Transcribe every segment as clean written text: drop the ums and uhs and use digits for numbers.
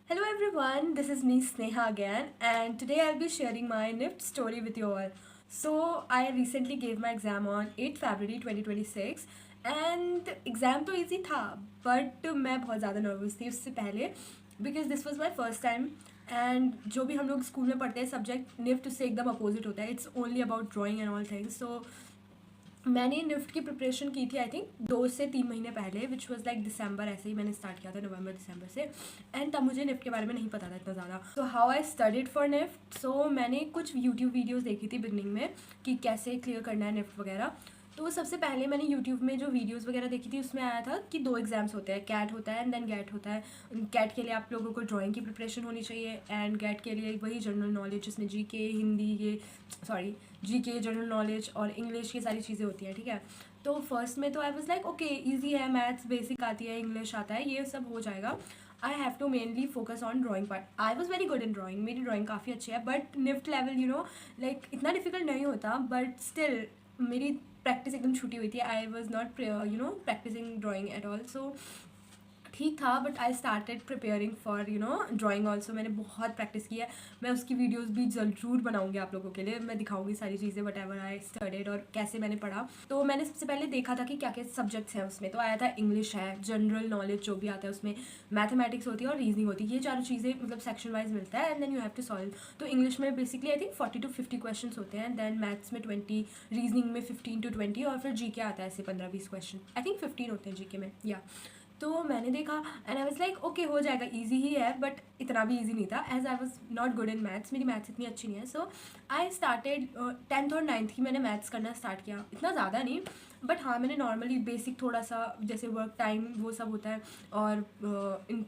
Hello everyone, this is me Sneha again, and today I'll be sharing my NIFT story with you all. So, I recently gave my exam on 8 February 2026 and exam तो easy था but मैं बहुत ज़्यादा nervous थी उससे पहले because this was my first time and जो भी हम लोग स्कूल में पढ़ते हैं सब्जेक्ट निफ्ट उससे एकदम अपोजिट होता है. It's only about drawing and all things. So मैंने निफ्ट की प्रिपरेशन की थी आई थिंक 2 से 3 महीने पहले विच वॉज लाइक दिसंबर. ऐसे ही मैंने स्टार्ट किया था नवंबर दिसंबर से. एंड तब मुझे निफ्ट के बारे में नहीं पता था इतना ज़्यादा. So how I studied for NIFT. So मैंने कुछ यूट्यूब वीडियोज़ देखी थी बिगनिंग में कि कैसे क्लियर करना है निफ्ट वगैरह. तो सबसे पहले मैंने यूट्यूब में जो वीडियोस वगैरह देखी थी उसमें आया था कि 2 एग्ज़ाम्स होते हैं. कैट होता है एंड देन गैट होता है. कैट के लिए आप लोगों को ड्राइंग की प्रिपरेशन होनी चाहिए एंड गैट के लिए वही जनरल नॉलेज जिसमें जीके हिंदी ये जीके जनरल नॉलेज और इंग्लिश की सारी चीज़ें होती हैं. ठीक है. तो फर्स्ट में तो I was like okay easy है, मैथ्स बेसिक आती है, इंग्लिश आता है, ये सब हो जाएगा. I have to mainly focus on drawing part. I was very good in drawing, मेरी ड्राइंग काफ़ी अच्छी है बट निफ्ट लेवल लाइक इतना डिफिकल्ट नहीं होता बट स्टिल मेरी प्रैक्टिस एकदम छूटी हुई थी. I was not practising drawing at all. So ठीक था but I started preparing for drawing also. मैंने बहुत प्रैक्टिस की है. मैं उसकी वीडियोज़ भी ज़रूर बनाऊंगी आप लोगों के लिए. मैं दिखाऊंगी सारी चीज़ें वट एवर आई स्टडीड और कैसे मैंने पढ़ा. तो मैंने सबसे पहले देखा था कि क्या क्या सब्जेक्ट्स हैं उसमें. तो आया था इंग्लिश है, जनरल नॉलेज जो भी आता है उसमें, मैथमेटिक्स होती है और रीजनिंग होती है. ये चारों चीज़ें मतलब सेक्शन वाइज मिलता है and then you have to solve. तो इंग्लिश में basically I think 40 to 50 question होते हैं. देन मैथ्स में 20, रीजनिंग में 15 to 20 और फिर जी के आता है ऐसे 15-20 क्वेश्चन. आई थिंक 15 होते हैं जी के में या. तो मैंने देखा and I was like okay हो जाएगा, इजी ही है बट इतना भी इजी नहीं था as I was not good in maths. मेरी मैथ्स इतनी अच्छी नहीं है. सो आई स्टार्टेड 10th और 9th की मैंने मैथ्स करना स्टार्ट किया. इतना ज़्यादा नहीं बट हाँ मैंने नॉर्मली बेसिक थोड़ा सा जैसे वर्क टाइम वो सब होता है और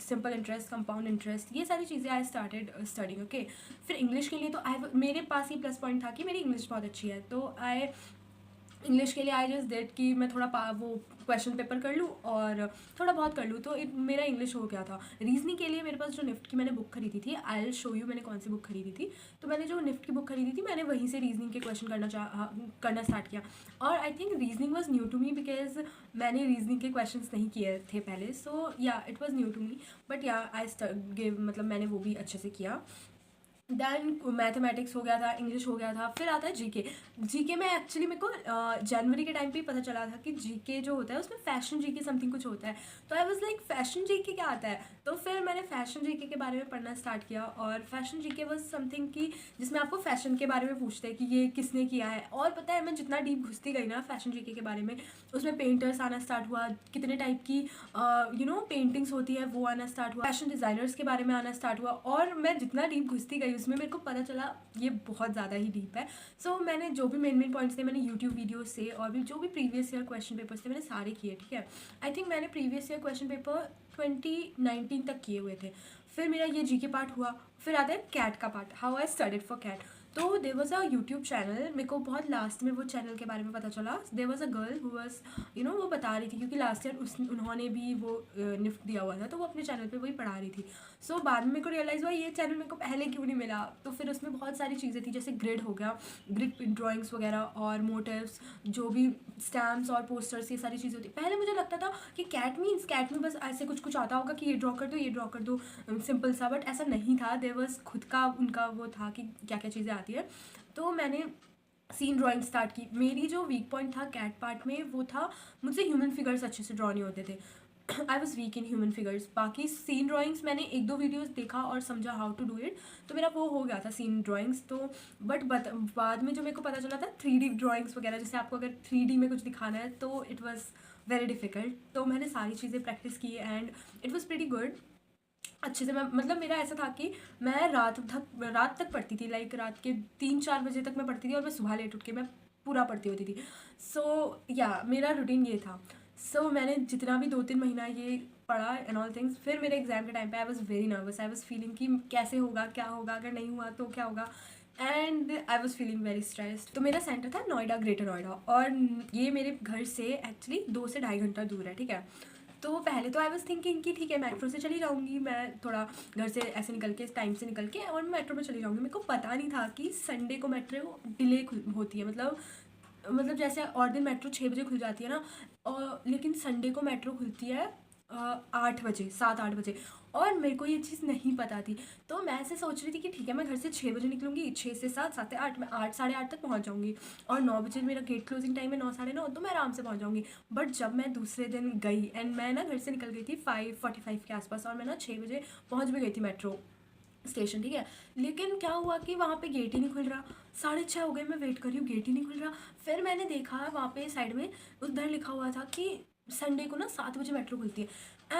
सिंपल इंटरेस्ट, कंपाउंड इंटरेस्ट, ये सारी चीज़ें आई स्टार्टेड स्टडिंग. ओके. फिर इंग्लिश के लिए तो मेरे पास ही प्लस पॉइंट था कि मेरी इंग्लिश बहुत अच्छी है. तो आई इंग्लिश के लिए आई जस्ट डेट कि मैं थोड़ा वो क्वेश्चन पेपर कर लूँ और थोड़ा बहुत कर लूँ. तो मेरा इंग्लिश हो गया था. रीजनिंग के लिए मेरे पास जो निफ्ट की मैंने बुक खरीदी थी, आई विल शो यू मैंने कौन सी बुक खरीदी थी. तो मैंने जो निफ्ट की बुक खरीदी थी मैंने वहीं से रीजनिंग के क्वेश्चन करना स्टार्ट किया. और I think reasoning was new to me because मैंने रीजनिंग के क्वेश्चन नहीं किए थे पहले. So yeah it was new to me but yeah I give मतलब मैंने वो भी अच्छे से किया. देन मैथमेटिक्स हो गया था, इंग्लिश हो गया था. फिर आता है जीके. जीके में एक्चुअली मेरे को जनवरी के टाइम पे ही पता चला था कि जीके जो होता है उसमें फैशन जीके समथिंग कुछ होता है. तो I was like fashion GK क्या आता है. तो फिर मैंने फैशन जीके के बारे में पढ़ना स्टार्ट किया और फैशन जीके वाज समथिंग की जिसमें आपको फैशन के बारे में पूछते हैं कि ये किसने किया है. और पता है मैं जितना डीप घुसती गई ना फैशन जीके के बारे में, उसमें पेंटर्स आना स्टार्ट हुआ, कितने टाइप की पेंटिंग्स होती है वो आना स्टार्ट हुआ, फैशन डिज़ाइनर्स के बारे में आना स्टार्ट हुआ. और मैं जितना डीप घुसती गई उसमें मेरे को पता चला ये बहुत ज़्यादा ही डीप है. सो मैंने जो भी मेन पॉइंट्स थे मैंने यूट्यूब वीडियो से और भी जो भी प्रीवियस ईयर क्वेश्चन पेपर्स थे मैंने सारे किए. ठीक है. आई थिंक मैंने प्रीवियस ईयर क्वेश्चन पेपर 2019 तक किए हुए थे. फिर मेरा ये जीके पार्ट हुआ. फिर आता है कैट का part, how I studied for CAT. तो there was a YouTube channel, मेरे को बहुत लास्ट में वो चैनल के बारे में पता चला. देर was a girl who was वो बता रही थी क्योंकि लास्ट ईयर उन्होंने भी वो निफ्ट दिया हुआ था तो वो अपने चैनल पे वही पढ़ा रही थी. सो बाद में मेरे को रियलाइज़ हुआ ये चैनल मेरे को पहले क्यों नहीं मिला. तो फिर उसमें बहुत सारी चीज़ें थी जैसे ग्रिड हो गया, ग्रिड ड्राइंग्स वगैरह और मोटिव्स, जो भी स्टैम्प्स और पोस्टर्स, ये सारी चीज़ें होती. पहले मुझे लगता था कि कैट में बस ऐसे कुछ कुछ आता होगा कि ये ड्रॉ कर दो ये ड्रॉ कर दो सिंपल सा. बट ऐसा नहीं था. देयर वॉज खुद का उनका वो था कि क्या क्या चीज़ें आती है. तो मैंने सीन ड्राइंग स्टार्ट की. मेरी जो वीक पॉइंट था कैट पार्ट में वो था मुझसे ह्यूमन फिगर्स अच्छे से ड्रॉ नहीं होते थे. I was weak in human figures. बाकी सीन ड्राइंग्स मैंने 1-2 वीडियोज़ देखा और समझा हाउ टू डू इट, तो मेरा वो हो गया था सीन ड्राइंग्स. तो बट बाद में जो मेरे को पता चला था 3D ड्राइंग्स वगैरह, जैसे आपको अगर 3D में कुछ दिखाना है तो इट वॉज़ वेरी डिफ़िकल्ट. तो मैंने सारी चीज़ें प्रैक्टिस की and it was pretty good. अच्छे से मैं मतलब मेरा ऐसा था कि मैं रात तक पढ़ती थी. लाइक रात के 3-4 बजे तक मैं पढ़ती थी और मैं सुबह लेट उठ के मैं पूरा पढ़ती होती थी. सो या मेरा रूटीन ये था. सो मैंने जितना भी 2-3 महीना ये पढ़ा एंड ऑल थिंग्स. फिर मेरे एग्जाम के टाइम पे आई was very nervous. I was feeling कि कैसे होगा, क्या होगा, अगर नहीं हुआ तो क्या होगा. And I was feeling very stressed. तो मेरा सेंटर था नोएडा, ग्रेटर नोएडा, और ये मेरे घर से एक्चुअली 2 से ढाई घंटा दूर है. ठीक है. तो पहले तो आई वॉज थिंकिंग कि ठीक है मेट्रो से चली जाऊँगी मैं, थोड़ा घर से ऐसे निकल के टाइम से निकल के और मेट्रो में चली जाऊँगी. मेरे को पता नहीं था कि संडे को मेट्रो डिले होती है. मतलब जैसे और दिन मेट्रो 6 बजे खुल जाती है ना, और लेकिन संडे को मेट्रो खुलती है 8 बजे, 7-8 बजे। और मेरे को ये चीज़ नहीं पता थी, तो मैं ऐसे सोच रही थी कि ठीक है मैं घर से 6 बजे निकलूँगी, 6 से 7, 7 से 8, मैं 8 साढ़े 8 तक पहुँच जाऊँगी और 9 बजे मेरा गेट क्लोजिंग टाइम है, 9 साढ़े 9, तो मैं आराम से पहुँच जाऊँगी। बट जब मैं दूसरे दिन गई एंड मैं ना घर से निकल गई थी 5:45 के आसपास और मैं ना 6 बजे पहुँच भी गई थी मेट्रो स्टेशन, ठीक है। लेकिन क्या हुआ कि वहाँ पे गेट ही नहीं खुल रहा, 6:30 हो गए, मैं वेट कर रही हूँ, गेट ही नहीं खुल रहा। फिर मैंने देखा वहाँ पे साइड में उधर लिखा हुआ था कि संडे को ना 7 बजे मेट्रो खुलती है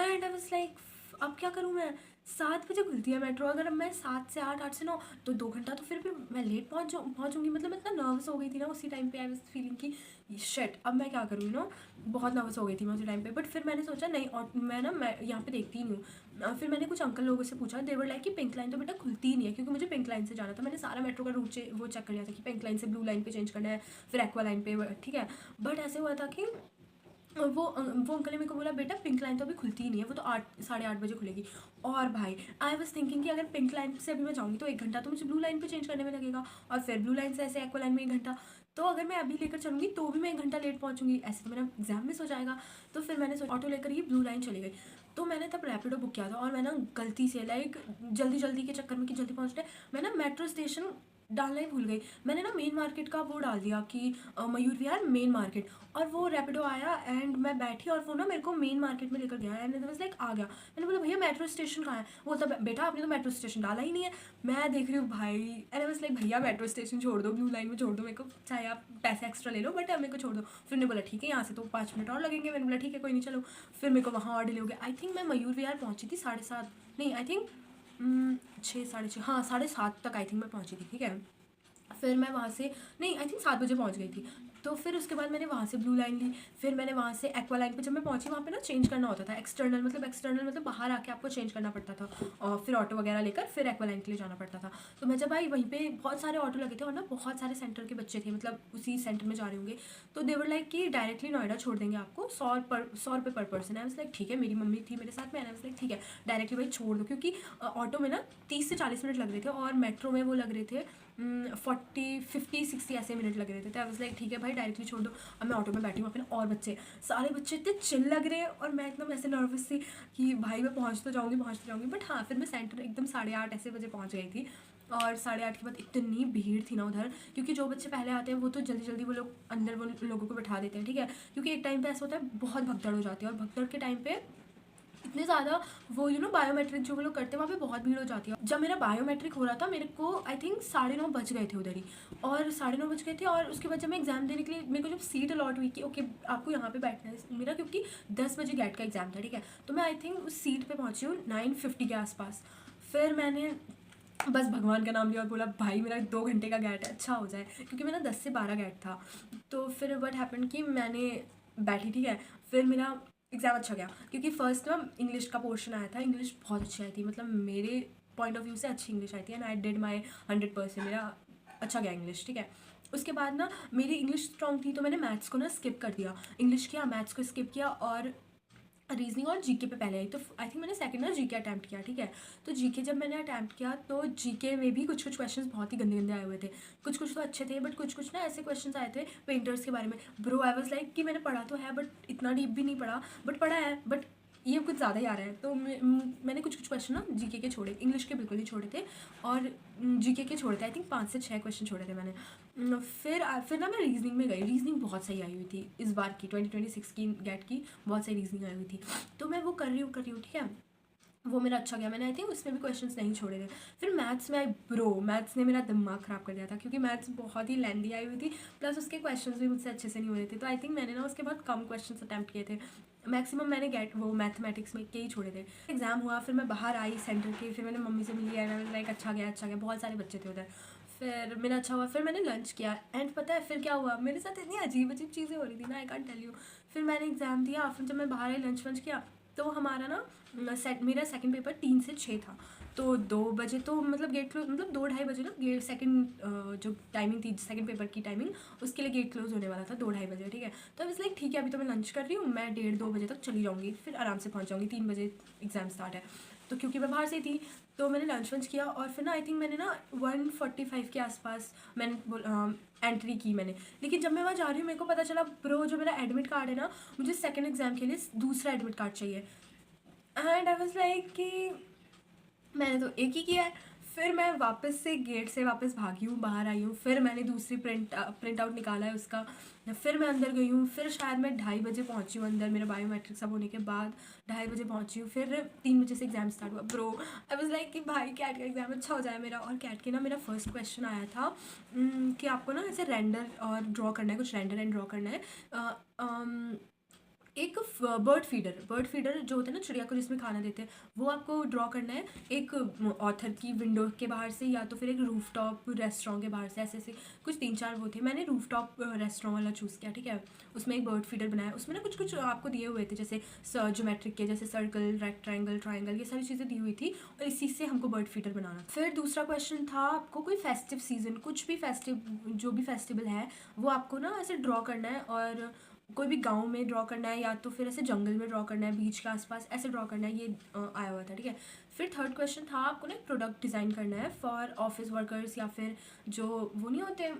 एंड आई वाज लाइक अब क्या करूँ मैं, 7 बजे खुलती है मेट्रो, अगर अब मैं 7 से 8, 8 से 9, तो 2 घंटा तो फिर भी मैं लेट पहुँचूंगी। मतलब मैं इतना नर्वस हो गई थी ना उसी टाइम पे, आई वाज फीलिंग कि शिट अब मैं क्या करूँ, बहुत नर्वस हो गई थी मैं उसी टाइम पे। बट फिर मैंने सोचा नहीं, और मैं यहाँ पे देखती ही नहीं हूँ। फिर मैंने कुछ अंकल लोगों से पूछा, देवर लाइक कि पिंक लाइन तो बेटा खुलती ही नहीं है, क्योंकि मुझे पिंक लाइन से जाना था। मैंने सारा मेट्रो का रूट वो चेक कर लिया था कि पिंक लाइन से ब्लू लाइन पे चेंज करना है, फिर एक्वा लाइन पे, ठीक है। बट ऐसे हुआ था कि वो अंकल ने मेरे को बोला बेटा पिंक लाइन तो अभी खुलती ही नहीं है, वो तो 8 साढ़े 8 बजे खुलेगी। और भाई आई वॉज थिंकिंग कि अगर पिंक लाइन से अभी मैं जाऊँगी तो 1 घंटा तो मुझे ब्लू लाइन पे चेंज करने में लगेगा, और फिर ब्लू लाइन से ऐसे एक्वा लाइन में 1 घंटा, तो अगर मैं अभी लेकर चलूँगी तो भी मैं 1 घंटा लेट पहुँचूंगी, ऐसे तो मेरा एग्जाम मिस हो जाएगा। तो फिर मैंने ऑटो लेकर ही ब्लू लाइन चली गई। तो मैंने तब रैपिडो बुक किया था और मैं ना गलती से लाइक जल्दी जल्दी के चक्कर में कि जल्दी पहुँचना है, मैं ना मेट्रो स्टेशन डालना ही भूल गई। मैंने ना मेन मार्केट का वो डाल दिया कि मयूर विहार मेन मार्केट, और वो रैपिडो आया एंड मैं बैठी और वो ना मेरे को मेन मार्केट में लेकर गया एंड वाज लाइक आ गया। मैंने बोला भैया मेट्रो स्टेशन कहाँ है, वो बोलता बेटा आपने तो मेट्रो स्टेशन डाला ही नहीं है। मैं देख रही हूँ भाई एंड वाज लाइक भैया मेट्रो स्टेशन छोड़ दो, ब्लू लाइन में छोड़ दो मेरे को, चाहे आप पैसे एक्स्ट्रा ले लो बट मेरे को छोड़ दो। फिर ने बोला ठीक है यहाँ से तो 5 मिनट और लगेंगे। मैंने बोला ठीक है कोई नहीं चलो। फिर मेरे को वहाँ और डिले हो गया। आई थिंक मैं मयूर विहार पहुँची थी 7:30, नहीं आई थिंक 6 साढ़े 6, हाँ 7:30 तक आई थिंक मैं पहुँची थी, ठीक है। फिर मैं वहाँ से नहीं आई थिंक 7 बजे पहुँच गई थी। तो फिर उसके बाद मैंने वहाँ से ब्लू लाइन ली, फिर मैंने वहाँ से एक्वा लाइन पे जब मैं पहुँची वहाँ पे ना चेंज करना होता था, एक्सटर्नल मतलब बाहर आके आपको चेंज करना पड़ता था, और फिर ऑटो वगैरह लेकर फिर एक्वा लाइन के लिए जाना पड़ता था। तो मैं जब आई वहीं पे बहुत सारे ऑटो लगे थे और ना बहुत सारे सेंटर के बच्चे थे, मतलब उसी सेंटर में जा रहे होंगे। तो देवर लाइक कि डायरेक्टली नोएडा छोड़ देंगे आपको 100 रुपये पर पर्सन। आई वाज लाइक ठीक है, मेरी मम्मी थी मेरे साथ में, आई वाज लाइक ठीक है डायरेक्टली भाई छोड़ दो, क्योंकि ऑटो में ना 30 से 40 मिनट लग रहे थे और मेट्रो में वो लग रहे थे 40, 50, 60 ऐसे मिनट लग रहे थे। तो आई वाज लाइक ठीक है भाई डायरेक्टली छोड़ दो। अब मैं ऑटो में बैठी हूँ अपने, और बच्चे सारे बच्चे इतने चिल लग रहे हैं और मैं एकदम ऐसे नर्वस थी कि भाई मैं पहुँच तो जाऊँगी। बट हाँ फिर मैं सेंटर एकदम 8:30 ऐसे बजे पहुँच गई थी। और 8:30 के बाद इतनी भीड़ थी ना उधर, क्योंकि जो बच्चे पहले आते हैं वो तो जल्दी जल्दी वो लोग अंदर वो लोगों को बैठा देते हैं, ठीक है। क्योंकि एक टाइम पे ऐसा होता है बहुत भगदड़ हो जाती है, और भगदड़ के टाइम पे इतने ज़्यादा वो बायोमेट्रिक जो वो लोग करते हैं वहाँ पे बहुत भीड़ हो जाती है। जब मेरा बायोमेट्रिक हो रहा था मेरे को आई थिंक 9:30 बज गए थे उधर ही, और 9:30 बज गए थे। और उसके बाद जब मैं एग्ज़ाम देने के लिए मेरे को जब सीट अलॉट हुई कि ओके आपको यहाँ पे बैठना है मेरा, क्योंकि 10 बजे गेट का एग्ज़ाम था, ठीक है। तो मैं आई थिंक उस सीट पर पहुँची हूँ 9:50 के आसपास। फिर मैंने बस भगवान का नाम लिया और बोला भाई मेरा 2 घंटे का गैट है, अच्छा हो जाए, क्योंकि मेरा 10 से 12 गैट था। तो फिर वट हैपन कि मैंने बैठी, ठीक है। फिर मेरा एग्ज़ाम अच्छा गया, क्योंकि फर्स्ट ना इंग्लिश का पोर्शन आया था, इंग्लिश बहुत अच्छी आई थी, मतलब मेरे पॉइंट ऑफ व्यू से अच्छी इंग्लिश आई थी एंड आई डिड माई 100%, मेरा अच्छा गया इंग्लिश, ठीक है। उसके बाद ना मेरी इंग्लिश स्ट्रॉन्ग थी तो मैंने मैथ्स को ना स्किप कर दिया, इंग्लिश किया मैथ्स को स्किप किया, और रीजनिंग और जीके पे पहले आई। तो आई थिंक मैंने सेकंड ना जीके अटैम्प्ट किया, ठीक है। तो जीके जब मैंने अटैम्प्ट किया तो जीके में भी कुछ कुछ क्वेश्चंस बहुत ही गंदे गंदे आए हुए थे, कुछ कुछ तो अच्छे थे बट कुछ कुछ ना ऐसे क्वेश्चंस आए थे पेंटर्स के बारे में। ब्रो आई वाज लाइक कि मैंने पढ़ा तो है बट इतना डीप भी नहीं पढ़ा, बट पढ़ा है बट ये कुछ ज़्यादा ही आ रहा है। तो मैंने कुछ कुछ क्वेश्चन ना जीके के छोड़े, इंग्लिश के बिल्कुल ही छोड़े थे, और जीके के छोड़े थे आई थिंक 5 से 6 क्वेश्चन छोड़े थे मैंने। फिर ना मैं रीजनिंग में गई, रीजनिंग बहुत सही आई हुई थी इस बार की 2026 की गेट की, बहुत सही रीजनिंग आई हुई थी। तो मैं वो कर रही हूँ ठीक है, वो मेरा अच्छा गया, मैंने आई थिंक उसमें भी क्वेश्चंस नहीं छोड़े थे। फिर मैथ्स में आई ब्रो, मैथ्स ने मेरा दिमाग ख़राब कर दिया था, क्योंकि मैथ्स बहुत ही लेंदी आई हुई थी, प्लस उसके क्वेश्चंस भी मुझसे अच्छे से नहीं हो रहे थे। तो आई थिंक मैंने ना उसके बाद कम क्वेश्चंस अटैम्प्ट किए थे, मैक्सिमम मैंने गेट वो मैथमेटिक्स में के ही छोड़े थे। एग्ज़ाम हुआ, फिर मैं बाहर आई सेंटर के, फिर मैंने मम्मी से मिली एंड लाइक अच्छा गया, बहुत सारे बच्चे थे उधर। फिर मेरा अच्छा हुआ, फिर मैंने लंच किया एंड पता है फिर क्या हुआ, मेरे साथ इतनी अजीब अजीब चीज़ें हो रही थी ना, आई कांट टेल यू। फिर मैंने एग्ज़ाम दिया, फिर जब मैं बाहर आई लंच वंच किया, तो हमारा ना मेरा सेकंड पेपर 3 से 6 था। तो 2 बजे तो मतलब गेट क्लोज, मतलब 2-2:30 बजे ना गेट सेकंड जो टाइमिंग थी सेकंड पेपर की टाइमिंग, उसके लिए गेट क्लोज होने वाला था 2-2:30 बजे, ठीक है। तो अब लाइक ठीक है अभी तो मैं लंच कर रही हूँ, मैं 1:30-2 बजे तक चली जाऊँगी, फिर आराम से पहुँच जाऊँगी, 3 बजे एग्ज़ाम स्टार्ट है। तो क्योंकि मैं बाहर से थी तो मैंने लंच वंच किया, और फिर ना आई थिंक मैंने ना 1:45 के आसपास मैंने एंट्री की मैंने। लेकिन जब मैं वहाँ जा रही हूँ मेरे को पता चला ब्रो जो मेरा एडमिट कार्ड है ना, मुझे सेकंड एग्ज़ाम के लिए दूसरा एडमिट कार्ड चाहिए। एंड आई वाज लाइक कि मैंने तो एक ही किया है। फिर मैं वापस से गेट से वापस भागी हूँ, बाहर आई हूँ, फिर मैंने दूसरी प्रिंट आउट निकाला है उसका। फिर मैं अंदर गई हूँ, फिर शायद मैं 2:30 बजे पहुँची हूँ अंदर, मेरा बायोमेट्रिक सब होने के बाद 2:30 बजे पहुँची हूँ। फिर 3 बजे से एग्ज़ाम स्टार्ट हुआ। ब्रो आई वाज लाइक कि भाई कैट का एग्ज़ाम अच्छा हो जाए मेरा। और कैट के ना मेरा फर्स्ट क्वेश्चन आया था कि आपको ना ऐसे रेंडर और ड्रॉ करना है, कुछ रेंडर एंड ड्रॉ करना है। अ, अम, एक बर्ड फीडर जो होता है ना चिड़िया को जिसमें खाना देते हैं, वो आपको ड्रॉ करना है एक ऑथर की विंडो के बाहर से, या तो फिर एक रूफटॉप रेस्टोरेंट के बाहर से। ऐसे ऐसे कुछ 3-4 वो थे, मैंने रूफटॉप रेस्टोरेंट वाला चूज़ किया, ठीक है। उसमें एक बर्ड फीडर बनाया, उसमें ना कुछ कुछ आपको दिए हुए थे, जैसे ज्योमेट्रिक के, जैसे सर्कल, रेक्टेंगल, ट्राइंगल, ये सारी चीज़ें दी हुई थी, और इसी से हमको बर्ड फीडर बनाना। फिर दूसरा क्वेश्चन था आपको कोई फेस्टिव सीजन, कुछ भी फेस्टिव, जो भी फेस्टिवल है वो आपको ना ऐसे ड्रॉ करना है, और कोई भी गांव में ड्रॉ करना है, या तो फिर ऐसे जंगल में ड्रॉ करना है, बीच के आसपास ऐसे ड्रॉ करना है। ये आया हुआ था, ठीक है। फिर थर्ड क्वेश्चन था आपको ना एक प्रोडक्ट डिज़ाइन करना है फॉर ऑफिस वर्कर्स, या फिर जो वो नहीं होते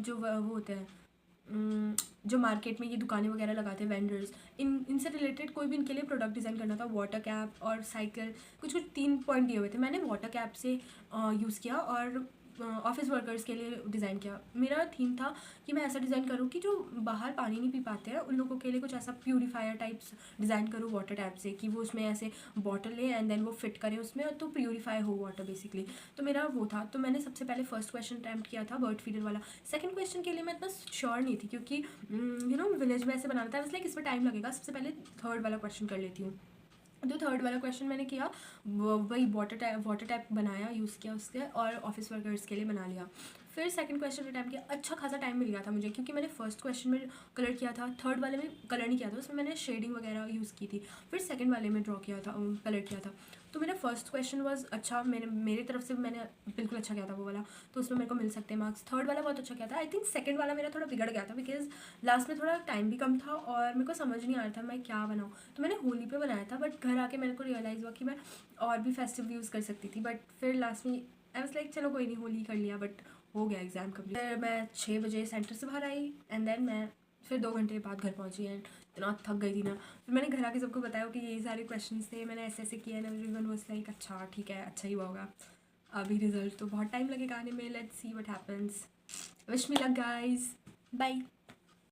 जो वो होते हैं जो मार्केट में ये दुकानें वगैरह लगाते हैं, वेंडर्स, इनसे रिलेटेड कोई भी इनके लिए प्रोडक्ट डिज़ाइन करना था। वाटर कैप और साइकिल, कुछ कुछ 3 पॉइंट दिए हुए थे, मैंने वाटर कैप से यूज़ किया, और ऑफिस वर्कर्स के लिए डिज़ाइन किया। मेरा थीम था कि मैं ऐसा डिज़ाइन करूँ कि जो बाहर पानी नहीं पी पाते हैं उन लोगों के लिए कुछ ऐसा प्यूरीफायर टाइप्स डिज़ाइन करूँ वाटर टैप से, कि वो उसमें ऐसे बॉटल लें एंड देन वो फिट करें उसमें, और तो प्यूरीफाई हो वाटर बेसिकली। तो मेरा वो था। तो मैंने सबसे पहले फर्स्ट क्वेश्चन अटैम्प्ट किया था बर्ड फीडर वाला। सेकंड क्वेश्चन के लिए मैं इतना श्योर नहीं थी, क्योंकि विलेज में ऐसे बनाना था, लाइक इसमें टाइम लगेगा, सबसे पहले थर्ड वाला क्वेश्चन कर लेती हूँ। जो थर्ड वाला क्वेश्चन मैंने किया, वही वाटर टैप बनाया, यूज़ किया उसके, और ऑफिस वर्कर्स के लिए बना लिया। फिर सेकंड क्वेश्चन का टाइम किया, अच्छा खासा टाइम मिल गया था मुझे, क्योंकि मैंने फर्स्ट क्वेश्चन में कलर किया था, थर्ड वाले में कलर नहीं किया था, उसमें मैंने शेडिंग वगैरह यूज़ की थी। फिर सेकंड वाले में ड्रॉ किया था, कलर किया था। तो मेरा फर्स्ट क्वेश्चन वॉज अच्छा, मेरे तरफ से मैंने बिल्कुल अच्छा किया था वो वाला, तो उसमें मेरे को मिल सकते हैं मार्क्स। थर्ड वाला बहुत अच्छा किया था। आई थिंक सेकंड वाला मेरा थोड़ा बिगड़ गया था, बिकॉज लास्ट में थोड़ा टाइम भी कम था और मेरे को समझ नहीं आ रहा था मैं क्या बनाऊँ। तो मैंने होली पे बनाया था, बट घर आके मेरे को रियलाइज़ हुआ कि मैं और भी फेस्टिव यूज़ कर सकती थी। बट फिर लास्ट में आई वाज लाइक चलो कोई नहीं, होली कर लिया, बट हो गया एग्ज़ाम कम्प्लीट। फिर मैं 6 बजे सेंटर से बाहर आई, एंड देन मैं फिर 2 घंटे बाद घर पहुंची, एंड इतना थक गई थी ना। फिर मैंने घर आके सबको बताया कि यही सारे क्वेश्चंस थे, मैंने ऐसे ऐसे किया, एंड एवरीवन वाज लाइक अच्छा ठीक है, अच्छा ही हुआ होगा। अभी रिजल्ट तो बहुत टाइम लगेगा आने में, let's see what happens. Wish me luck guys, bye.